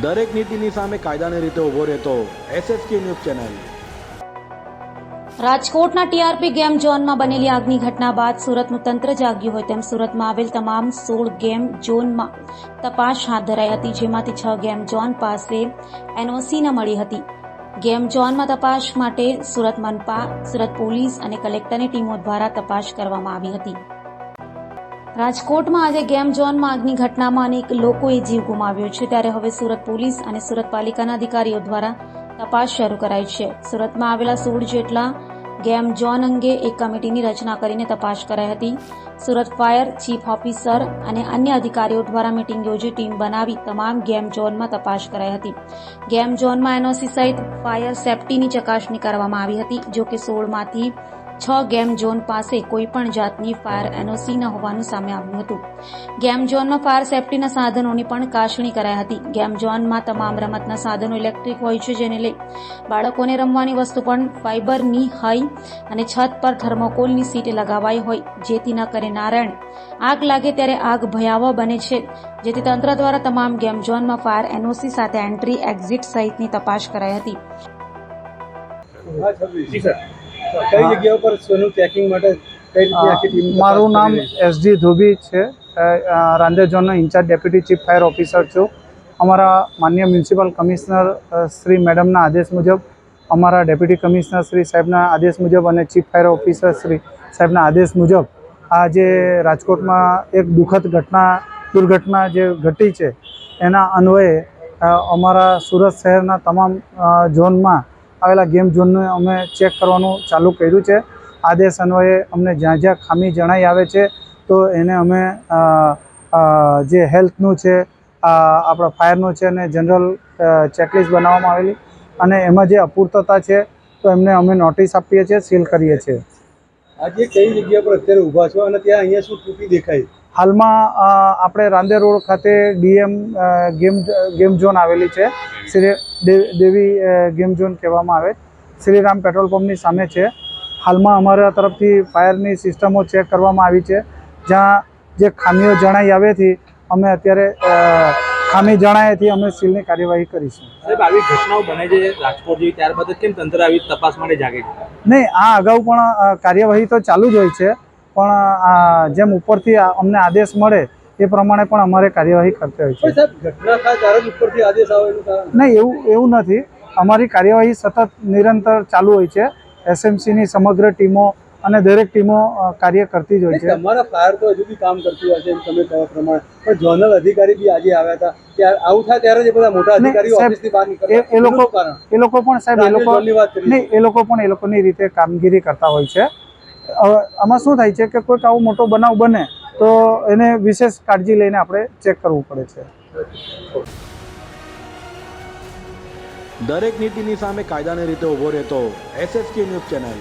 દરેક નીતિની સામે કાયદાની રીતે ઊભો રહેતો SSK ન્યૂઝ ચેનલ। રાજકોટના ટીઆરપી ગેમ ઝોનમાં બનેલી આગની ઘટના બાદ સુરતનું તંત્ર જાગ્યું હોય તેમ સુરતમાં આવેલ તમામ 16 ગેમ ઝોનમાં તપાસ હાથ ધરાઈ હતી, જેમાંથી 6 ગેમ ઝોન પાસે NOC ન મળી હતી। ગેમ ઝોનમાં તપાસ માટે સુરત મનપા, સુરત પોલીસ અને કલેક્ટરની ટીમો દ્વારા તપાસ કરવામાં આવી હતી। રાજકોટમાં આજે ગેમ ઝોનમાં આગની ઘટનામાં અનેક લોકોએ જીવ ગુમાવ્યો છે, ત્યારે હવે સુરત પોલીસ અને સુરત પાલિકાના અધિકારીઓ દ્વારા તપાસ શરૂ કરાઈ છે। સુરતમાં આવેલા 16 જેટલા ગેમ ઝોન અંગે એક કમિટીની રચના કરીને તપાસ કરાઈ હતી। સુરત ફાયર ચીફ ઓફિસર અને અન્ય અધિકારીઓ દ્વારા મીટિંગ યોજી ટીમ બનાવી તમામ ગેમ ઝોનમાં તપાસ કરાઈ હતી। ગેમ ઝોનમાં NOC સહિત ફાયર સેફટીની ચકાસણી કરવામાં આવી હતી, જો કે 16માંથી 6 ગેમ ઝોન પાસે કોઈપણ જાતની ફાયર NOC ન હોવાનું સામે આવ્યું હતું। ગેમ ઝોનમાં ફાયર સેફટીના સાધનોની પણ કાશણી કરાઈ હતી। ગેમ ઝોનમાં તમામ રમતના સાધનો ઇલેક્ટ્રિક હોય છે, જેને લઈ બાળકોને રમવાની વસ્તુ પણ ફાઇબરની હોય અને છત પર થર્મોકોલની સીટ લગાવાઈ હોય, જેથી ન કરે નારાયણ આગ લાગે ત્યારે આગ ભયાવહ બને છે, જેથી તંત્ર દ્વારા તમામ ગેમ ઝોનમાં ફાયર NOC સાથે એન્ટ્રી એક્ઝિટ સહિતની તપાસ કરાઈ હતી। કઈ જગ્યાઓ પર સોનું ચેકિંગ માટે કઈ રીતની આખી ટીમ? મારું નામ SD ધોબી છે, રાંદેર ઝોનનો in-charge deputy chief fire officer છું। અમારા માન્ય મ્યુનિસિપલ કમિશનર શ્રી મેડમના આદેશ મુજબ, અમારા ડેપ્યુટી કમિશનર શ્રી સાહેબના આદેશ મુજબ અને ચીફ ફાયર ઓફિસર શ્રી સાહેબના આદેશ મુજબ આજે રાજકોટમાં એક દુઃખદ દુર્ઘટના જે ઘટી છે, એના અન્વયે અમારા સુરત શહેરના તમામ ઝોનમાં આવેલા ગેમ ઝોનને અમે ચેક કરવાનું ચાલુ કર્યું છે। આદેશ અન્વયે અમને જ્યાં જ્યાં ખામી જણાઈ આવે છે તો એને અમે જે હેલ્થનું છે, આપણા ફાયરનું છે અને જનરલ ચેકલિસ્ટ બનાવવામાં આવેલી, અને એમાં જે અપૂર્તતા છે તો એમને અમે નોટિસ આપીએ છીએ, સીલ કરીએ છીએ। આજે કઈ જગ્યા પર અત્યારે ઊભા છો અને ત્યાં અહીંયા શું તૂટી દેખાય? હાલમાં આપણે રાંદેર રોડ ખાતે ગેમ ઝોન આવેલી છે, શ્રી દેવી ગેમ ઝોન કહેવામાં આવે, શ્રીરામ પેટ્રોલ પંપની સામે છે। હાલમાં અમારા તરફથી ફાયરની સિસ્ટમો ચેક કરવામાં આવી છે, જ્યાં જે ખામીઓ જણાઈ આવેથી અમે અત્યારે ખામી જણાયેથી અમે સીલની કાર્યવાહી કરીશું। સાહેબ, આવી ઘટનાઓ બને છે રાજકોટ જેવી, ત્યારબાદ કેમ તંત્ર આવી તપાસ માટે જાગે છે? નહીં, આ અગાઉ પણ કાર્યવાહી તો ચાલુ જ હોય છે, પણ જેમ ઉપરથી અમને આદેશ મળે એ પ્રમાણે પણ અમારે કાર્યવાહી કરતા હોય છે। સાહેબ, ઘટના થાય ત્યારે જ ઉપરથી આદેશ આવે એનું કારણ? નહીં, એવું નથી। અમારી કાર્યવાહી સતત નિરંતર ચાલુ હોય છે। SMCની સમગ્ર ટીમો અને દરેક ટીમો કાર્ય કરતી જ હોય છે। તમારા ફાયર તો હજુ બી કામ કરતું હોય છે એમ તમે કહો પ્રમાણે, પણ ઝોનલ અધિકારી બી આજે આવ્યા હતા, ત્યારે આવું થાય ત્યારે જ બધા મોટા અધિકારીઓ ઓફિસથી બહાર નીકળે, એ લોકો પણ સાહેબ એ લોકો પણ એ લોકોની રીતે કામગીરી કરતા હોય છે। આમાં શું થાય છે કે કોઈક આવો મોટો બનાવ બને તો એને વિશેષ કાળજી લઈને આપણે ચેક કરવું પડે છે। દરેક નીતિની સામે કાયદાની રીતે ઊભો રહેતો SSK ન્યૂઝ ચેનલ।